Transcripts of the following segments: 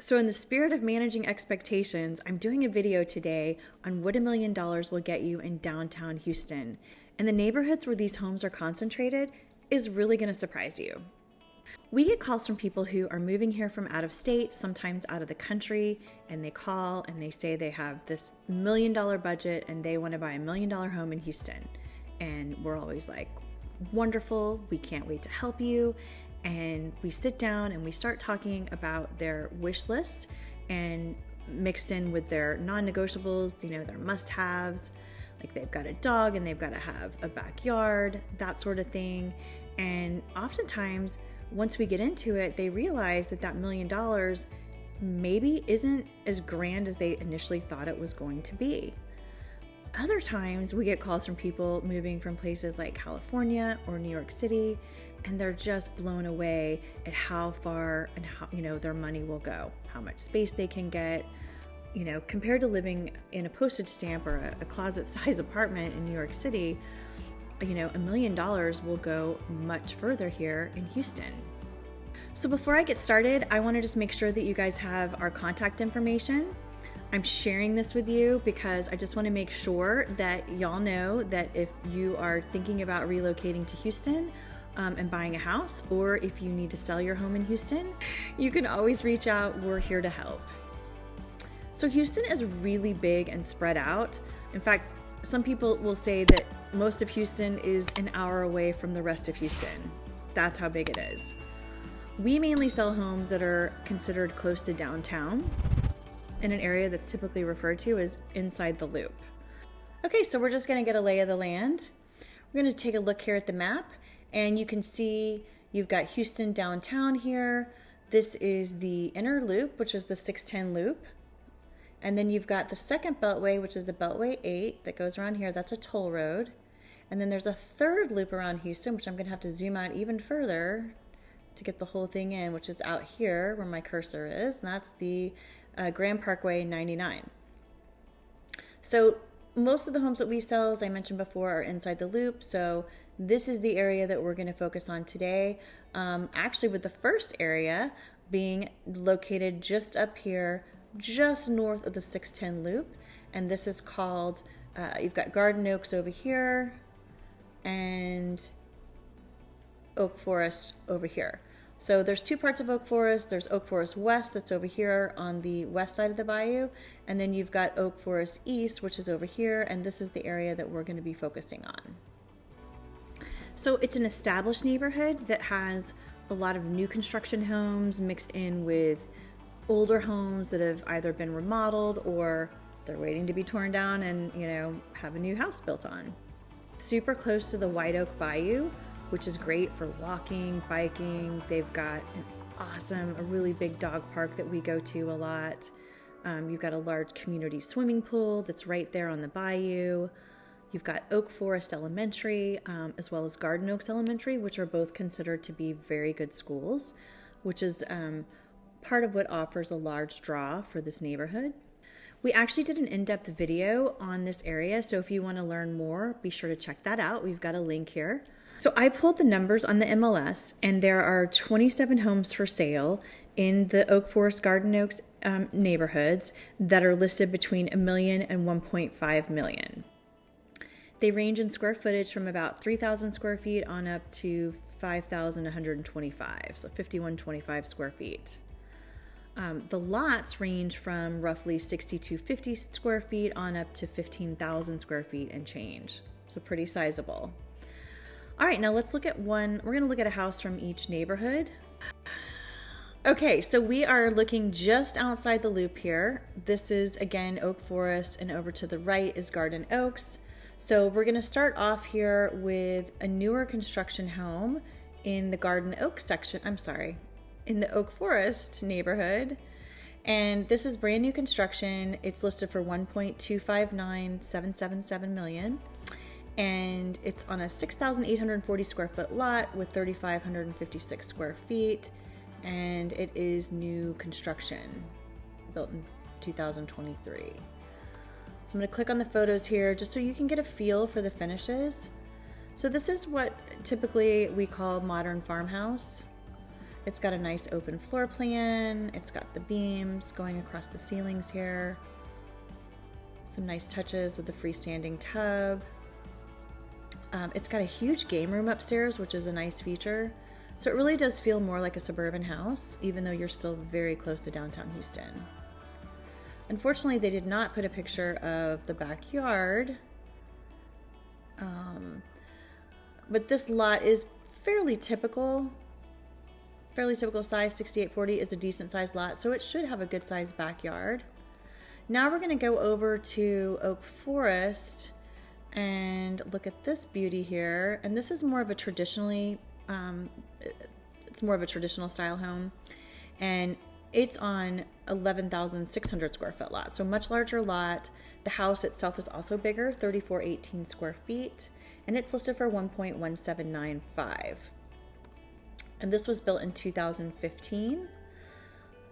So in the spirit of managing expectations, I'm doing a video today on what $1 million will get you in downtown Houston. And the neighborhoods where these homes are concentrated is really going to surprise you. We get calls from people who are moving here from out of state, sometimes out of the country, and they call and they say they have this $1 million budget and they want to buy $1 million home in Houston. And we're always like, wonderful, we can't wait to help you. And we sit down and we start talking about their wish list and mixed in with their non-negotiables, their must-haves, like they've got a dog and they've got to have a backyard, that sort of thing. And oftentimes, once we get into it, they realize that $1 million maybe isn't as grand as they initially thought it was going to be. Other times we get calls from people moving from places like California or New York City, and they're just blown away at how far and how, their money will go, how much space they can get, compared to living in a postage stamp or a closet-sized apartment in New York City. $1 million will go much further here in Houston. So before I get started, I want to just make sure that you guys have our contact information. I'm sharing this with you because I just want to make sure that y'all know that if you are thinking about relocating to Houston and buying a house, or if you need to sell your home in Houston, you can always reach out. We're here to help. So Houston is really big and spread out. In fact, some people will say that most of Houston is an hour away from the rest of Houston. That's how big it is. We mainly sell homes that are considered close to downtown, in an area that's typically referred to as inside the loop. Okay, so we're just gonna get a lay of the land. We're gonna take a look here at the map, and you can see you've got Houston downtown here. This is the inner loop, which is the 610 loop. And then you've got the second beltway, which is the Beltway 8 that goes around here. That's a toll road. And then there's a third loop around Houston, which I'm gonna have to zoom out even further to get the whole thing in, which is out here where my cursor is. And that's the Grand Parkway 99. So most of the homes that we sell, as I mentioned before, are inside the loop. So this is the area that we're going to focus on today. Actually, with the first area being located just up here, just north of the 610 loop. And this is called, you've got Garden Oaks over here and Oak Forest over here. So there's two parts of Oak Forest. There's Oak Forest West, that's over here on the west side of the bayou. And then you've got Oak Forest East, which is over here. And this is the area that we're going to be focusing on. So it's an established neighborhood that has a lot of new construction homes mixed in with older homes that have either been remodeled or they're waiting to be torn down and, have a new house built on. Super close to the White Oak Bayou, which is great for walking, biking. They've got a really big dog park that we go to a lot. You've got a large community swimming pool that's right there on the bayou. You've got Oak Forest Elementary, as well as Garden Oaks Elementary, which are both considered to be very good schools, which is part of what offers a large draw for this neighborhood. We actually did an in-depth video on this area, so if you want to learn more, be sure to check that out. We've got a link here. So I pulled the numbers on the MLS, and there are 27 homes for sale in the Oak Forest Garden Oaks neighborhoods that are listed between $1 million and $1.5 million. They range in square footage from about 3,000 square feet on up to 5,125, so 5,125 square feet. The lots range from roughly 60 to 50 square feet on up to 15,000 square feet and change, so pretty sizable. All right, now let's look at one. We're going to look at a house from each neighborhood. Okay, so we are looking just outside the loop here. This is, again, Oak Forest, and over to the right is Garden Oaks. So we're going to start off here with a newer construction home in the Garden Oaks section. In the Oak Forest neighborhood. And this is brand new construction. It's listed for $1.259777 million. And it's on a 6,840 square foot lot with 3,556 square feet. And it is new construction, built in 2023. So I'm going to click on the photos here just so you can get a feel for the finishes. So this is what typically we call modern farmhouse. It's got a nice open floor plan. It's got the beams going across the ceilings here. Some nice touches with the freestanding tub. It's got a huge game room upstairs, which is a nice feature. So it really does feel more like a suburban house, even though you're still very close to downtown Houston. Unfortunately, they did not put a picture of the backyard. But this lot is fairly typical size. 6840 is a decent sized lot, so it should have a good sized backyard. Now we're going to go over to Oak Forest and look at this beauty here. And this is more of a traditional style home, and it's on 11,600 square foot lot, so much larger lot. The house itself is also bigger, 3,418 square feet, and it's listed for $1.1795. And this was built in 2015.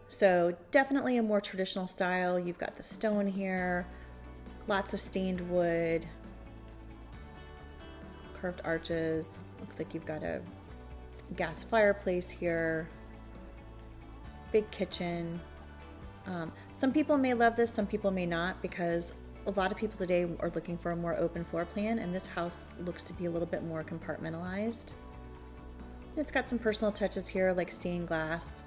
So definitely a more traditional style. You've got the stone here, lots of stained wood, curved arches. Looks like you've got a gas fireplace here, big kitchen. Some people may love this, some people may not, because a lot of people today are looking for a more open floor plan, and this house looks to be a little bit more compartmentalized. It's got some personal touches here, like stained glass,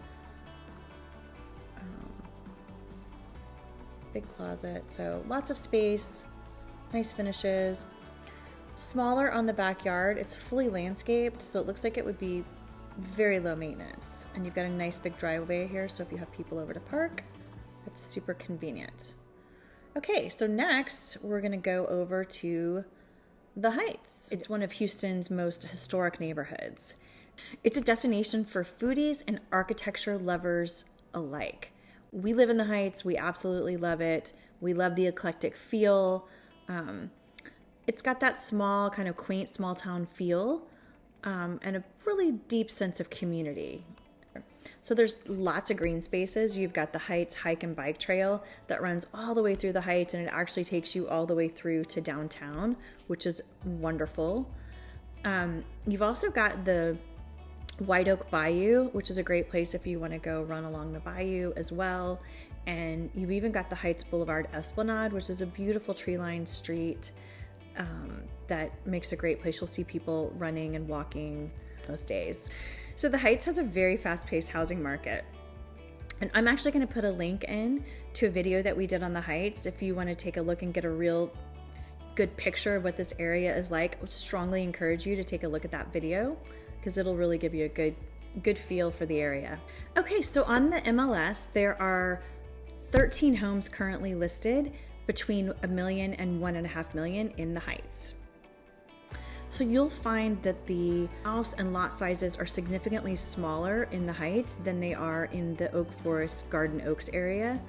big closet, so lots of space, nice finishes. Smaller on the backyard. It's fully landscaped, so it looks like it would be very low maintenance. And you've got a nice big driveway here, so if you have people over to park, it's super convenient. Okay, so next we're gonna go over to the Heights. It's one of Houston's most historic neighborhoods. It's a destination for foodies and architecture lovers alike. We live in the Heights. We absolutely love it. We love the eclectic feel. It's got that small, kind of quaint, small town feel, and a really deep sense of community. So there's lots of green spaces. You've got the Heights hike and bike trail that runs all the way through the Heights, and it actually takes you all the way through to downtown, which is wonderful. You've also got the White Oak Bayou, which is a great place if you want to go run along the bayou as well. And you've even got the Heights Boulevard Esplanade, which is a beautiful tree-lined street that makes a great place. You'll see people running and walking most days. So the Heights has a very fast-paced housing market. And I'm actually going to put a link in to a video that we did on the Heights. If you want to take a look and get a real good picture of what this area is like, I would strongly encourage you to take a look at that video, because it'll really give you a good feel for the area. Okay, so on the MLS, there are 13 homes currently listed between $1 million and $1.5 million in the Heights. So you'll find that the house and lot sizes are significantly smaller in the Heights than they are in the Oak Forest Garden Oaks area.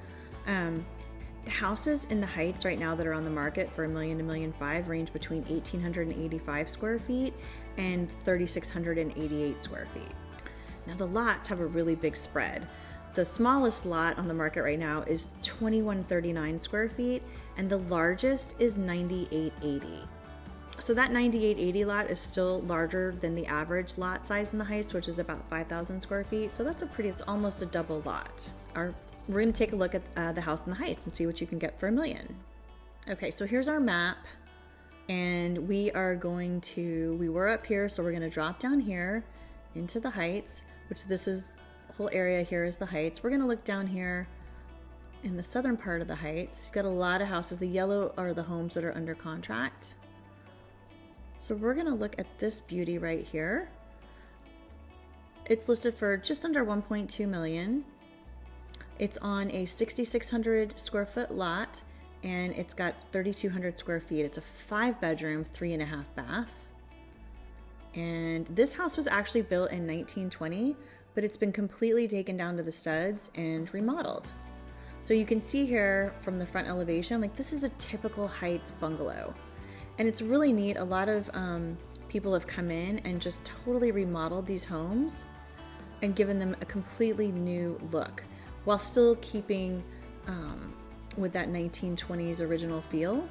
The houses in the Heights right now that are on the market for $1 million to $1.5 million range between 1,885 square feet and 3,688 square feet. Now the lots have a really big spread. The smallest lot on the market right now is 2,139 square feet, and the largest is 9,880. So that 9,880 lot is still larger than the average lot size in the Heights, which is about 5,000 square feet. So it's almost a double lot. We're going to take a look at the house in the Heights and see what you can get for $1 million. Okay, so here's our map, and we were up here, so we're going to drop down here into the Heights, which this is, the whole area here is the Heights. We're going to look down here in the southern part of the Heights. You've got a lot of houses. The yellow are the homes that are under contract. So we're going to look at this beauty right here. It's listed for just under $1.2 million. It's on a 6,600 square foot lot, and it's got 3,200 square feet. It's a 5-bedroom, 3.5 bath. And this house was actually built in 1920, but it's been completely taken down to the studs and remodeled. So you can see here from the front elevation, like this is a typical Heights bungalow. And it's really neat. A lot of people have come in and just totally remodeled these homes and given them a completely new look, while still keeping with that 1920s original feel,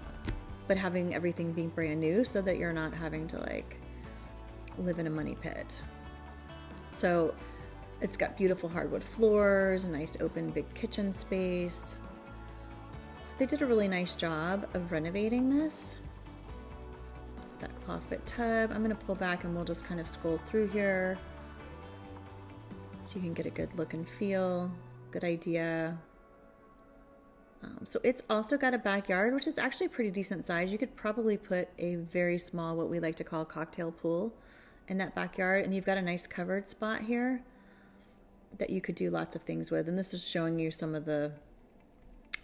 but having everything being brand new so that you're not having to like live in a money pit. So It's got beautiful hardwood floors, a nice open big kitchen space. So they did a really nice job of renovating this. That clawfoot tub. I'm gonna pull back and we'll just kind of scroll through here so you can get a good look and feel, good idea. So it's also got a backyard, which is actually pretty decent size. You could probably put a very small, what we like to call cocktail pool in that backyard. And you've got a nice covered spot here that you could do lots of things with. And this is showing you some of the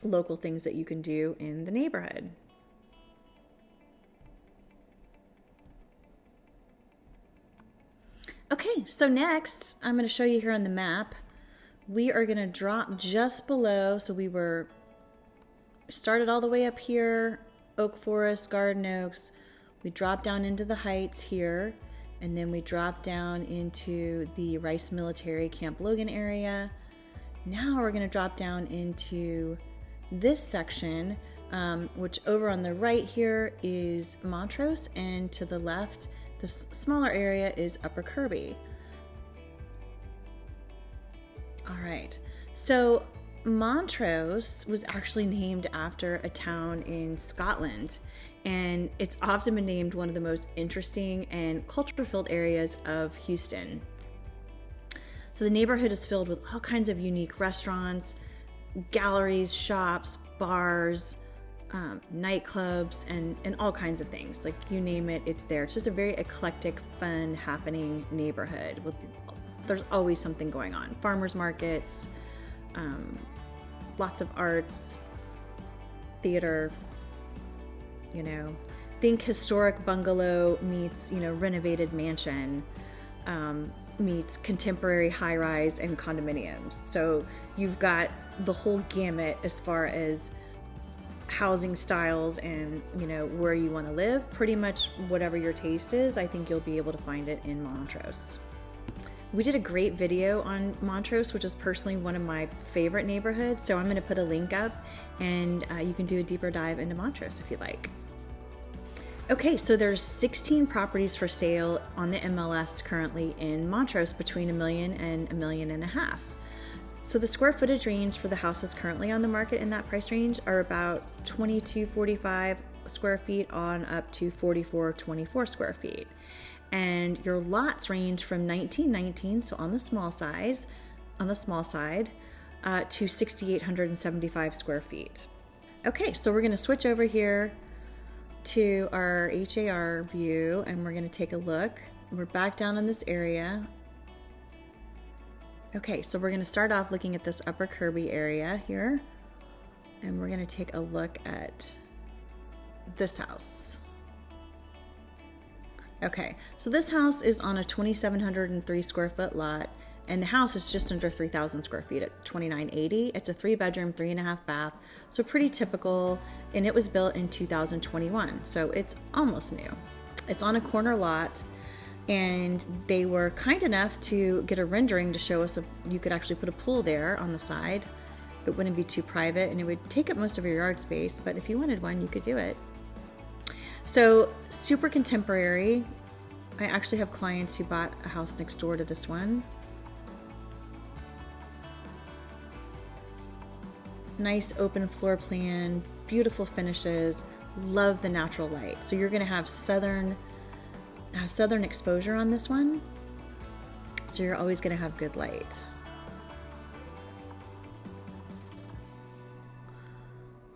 local things that you can do in the neighborhood. Okay, so next I'm going to show you here on the map. We are going to drop just below. So we were started all the way up here, Oak Forest, Garden Oaks. We dropped down into the Heights here, and then we dropped down into the Rice Military Camp Logan area. Now we're going to drop down into this section, which over on the right here is Montrose, and to the left, the smaller area is Upper Kirby. All right, so Montrose was actually named after a town in Scotland, and it's often been named one of the most interesting and culture-filled areas of Houston. So the neighborhood is filled with all kinds of unique restaurants, galleries, shops, bars, nightclubs, and all kinds of things. Like, you name it, it's there. It's just a very eclectic, fun, happening neighborhood. There's always something going on. Farmers markets, lots of arts, theater, you know. Think historic bungalow meets, you know, renovated mansion, meets contemporary high-rise and condominiums. So you've got the whole gamut as far as housing styles and, you know, where you want to live. Pretty much whatever your taste is, I think you'll be able to find it in Montrose. We did a great video on Montrose, which is personally one of my favorite neighborhoods. So I'm going to put a link up, and you can do a deeper dive into Montrose if you like. Okay, so there's 16 properties for sale on the MLS currently in Montrose between $1 million and $1.5 million. So the square footage range for the houses currently on the market in that price range are about 2245 square feet on up to 4424 square feet. And your lots range from 1919, so on the small side, to 6,875 square feet. Okay, so we're going to switch over here to our HAR view, and we're going to take a look. We're back down in this area. Okay, so we're going to start off looking at this Upper Kirby area here, and we're going to take a look at this house. Okay, so this house is on a 2,703 square foot lot, and the house is just under 3,000 square feet at 2,980. It's a 3-bedroom, 3.5 bath, so pretty typical, and it was built in 2021, so it's almost new. It's on a corner lot, and they were kind enough to get a rendering to show us if you could actually put a pool there on the side. It wouldn't be too private, and it would take up most of your yard space, but if you wanted one, you could do it. So super contemporary. I actually have clients who bought a house next door to this one. Nice open floor plan, beautiful finishes, love the natural light. So you're going to have southern exposure on this one. So you're always going to have good light.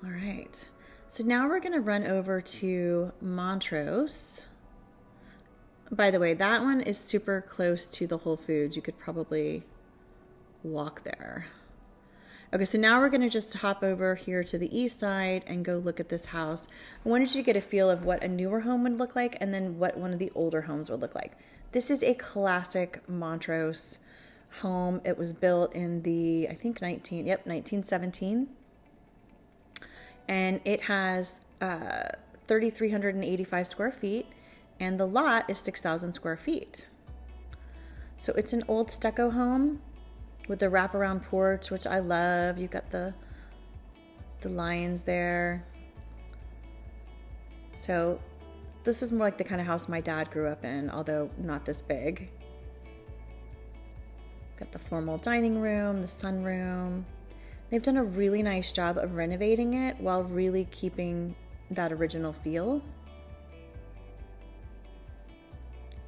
All right. So now we're going to run over to Montrose. By the way, that one is super close to the Whole Foods. You could probably walk there. Okay, so now we're going to just hop over here to the east side and go look at this house. I wanted you to get a feel of what a newer home would look like and then what one of the older homes would look like. This is a classic Montrose home. It was built in the, I think 1917. And it has 3,385 square feet, and the lot is 6,000 square feet. So it's an old stucco home with the wraparound porch, which I love. You've got the lions there. So this is more like the kind of house my dad grew up in, although not this big. Got the formal dining room, the sunroom. They've done a really nice job of renovating it while really keeping that original feel.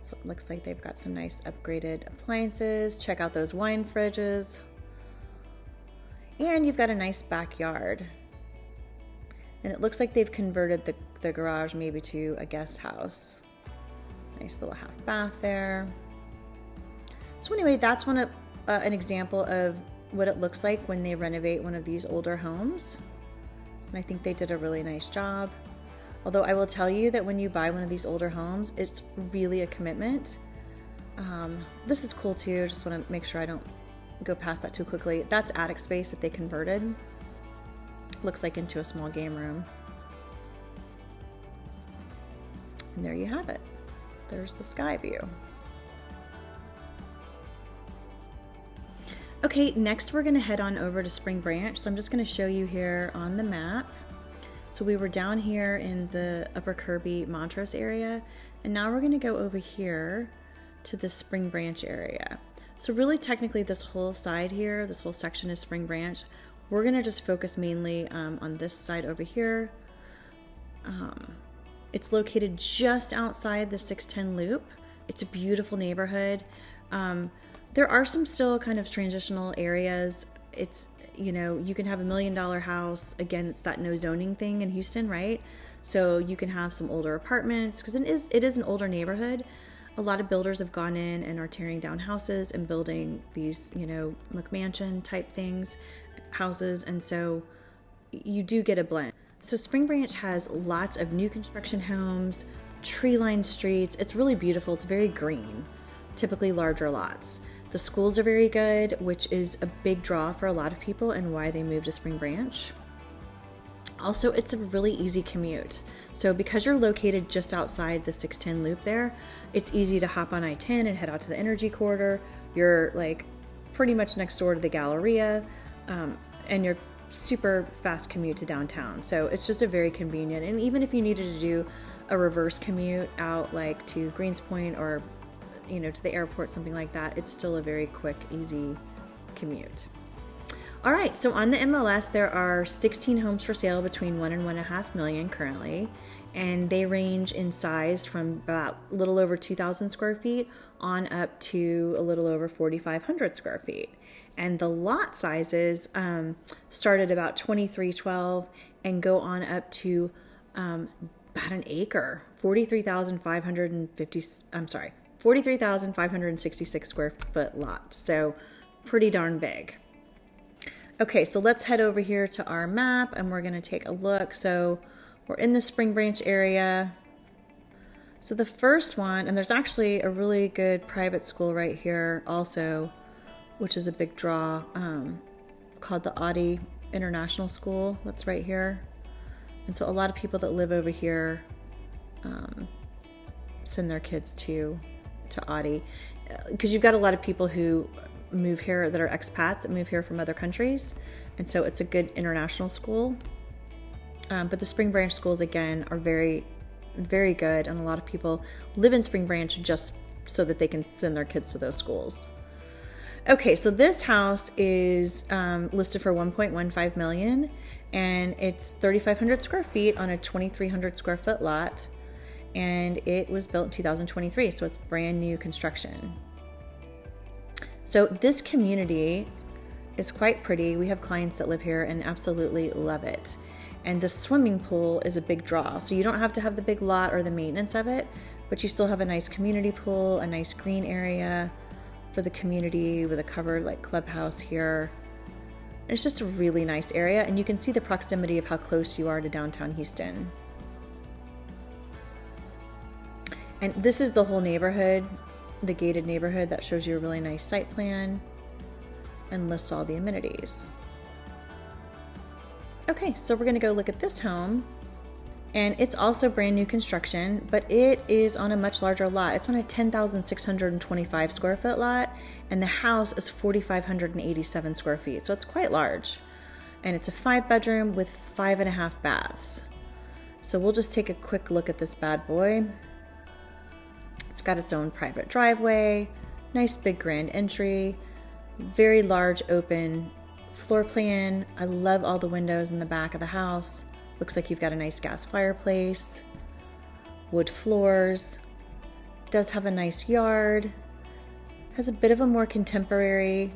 So it looks like they've got some nice upgraded appliances. Check out those wine fridges. And you've got a nice backyard. And it looks like they've converted the garage maybe to a guest house. Nice little half bath there. So anyway, that's an example of what it looks like when they renovate one of these older homes. And I think they did a really nice job. Although I will tell you that when you buy one of these older homes, it's really a commitment. This is cool too. Just want to make sure I don't go past that too quickly. That's attic space that they converted. Looks like into a small game room. And there you have it. There's the sky view. Okay, next we're gonna head on over to Spring Branch. So I'm just gonna show you here on the map. So we were down here in the Upper Kirby, Montrose area, and now we're gonna go over here to the Spring Branch area. So really technically this whole side here, this whole section is Spring Branch. We're gonna just focus mainly on this side over here. It's located just outside the 610 loop. It's a beautiful neighborhood. There are some still kind of transitional areas. It's, you know, you can have $1 million house. Again, it's that no zoning thing in Houston, right? So you can have some older apartments because it is an older neighborhood. A lot of builders have gone in and are tearing down houses and building these, you know, McMansion type things, houses. And so you do get a blend. So Spring Branch has lots of new construction homes, tree-lined streets. It's really beautiful. It's very green, typically larger lots. The schools are very good, which is a big draw for a lot of people and why they moved to Spring Branch. Also, it's a really easy commute. So because you're located just outside the 610 loop there, it's easy to hop on I-10 and head out to the Energy Corridor. You're like pretty much next door to the Galleria, and you're super fast commute to downtown. So it's just a very convenient, and even if you needed to do a reverse commute out like to Greens Point or, you know, to the airport, something like that, it's still a very quick, easy commute. All right, so on the MLS, there are 16 homes for sale between 1 and 1.5 million currently, and they range in size from about a little over 2,000 square feet on up to a little over 4,500 square feet. And the lot sizes start at about 2312 and go on up to about an acre, 43,566 square foot lot. So pretty darn big. Okay, so let's head over here to our map and we're gonna take a look. So we're in the Spring Branch area. So the first one, and there's actually a really good private school right here also, which is a big draw, called the Audi International School. That's right here. And so a lot of people that live over here send their kids to Audi, because you've got a lot of people who move here that are expats that move here from other countries, and so it's a good international school. But the Spring Branch schools, again, are very, very good, and a lot of people live in Spring Branch just so that they can send their kids to those schools. Okay, so this house is listed for $1.15 million, and it's 3,500 square feet on a 2,300 square foot lot, and it was built in 2023, so it's brand new construction. So this community is quite pretty. We have clients that live here and absolutely love it. And the swimming pool is a big draw. So you don't have to have the big lot or the maintenance of it, but you still have a nice community pool, a nice green area for the community with a covered like clubhouse here. It's just a really nice area, and you can see the proximity of how close you are to downtown Houston. And this is the whole neighborhood, the gated neighborhood that shows you a really nice site plan and lists all the amenities. Okay, so we're gonna go look at this home, and it's also brand new construction, but it is on a much larger lot. It's on a 10,625 square foot lot, and the house is 4,587 square feet, so it's quite large. And it's a 5-bedroom with 5.5 baths. So we'll just take a quick look at this bad boy. It's got its own private driveway, nice big grand entry, Very large open floor plan. I love all the windows in the back of the house. Looks like you've got a nice gas fireplace, wood floors. Does have a nice yard. Has a bit of a more contemporary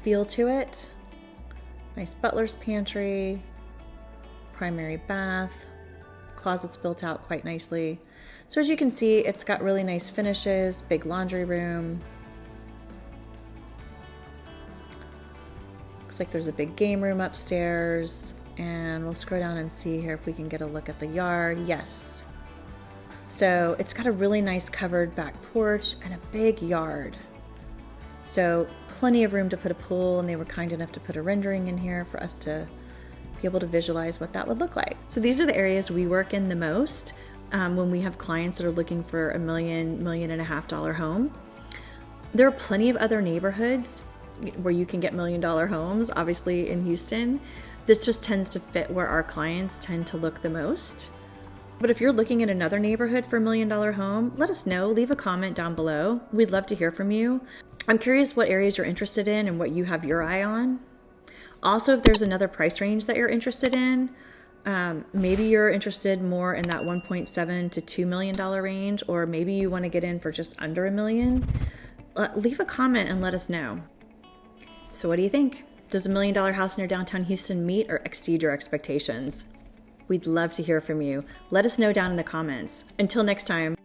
feel to it. Nice butler's pantry, primary bath, closets built out quite nicely. So as you can see, it's got really nice finishes, big laundry room. Looks like there's a big game room upstairs, and we'll scroll down and see here if we can get a look at the yard. Yes. So it's got a really nice covered back porch and a big yard. So plenty of room to put a pool, and they were kind enough to put a rendering in here for us to be able to visualize what that would look like. So these are the areas we work in the most when we have clients that are looking for $1 million, $1.5 million home. There are plenty of other neighborhoods where you can get $1 million homes, obviously in Houston. This just tends to fit where our clients tend to look the most. But if you're looking at another neighborhood for $1 million home, let us know. Leave a comment down below. We'd love to hear from you. I'm curious what areas you're interested in and what you have your eye on. Also, if there's another price range that you're interested in, maybe you're interested more in that $1.7 to $2 million range, or maybe you want to get in for just under $1 million, leave a comment and let us know. So what do you think? Does $1 million house near downtown Houston meet or exceed your expectations? We'd love to hear from you. Let us know down in the comments. Until next time.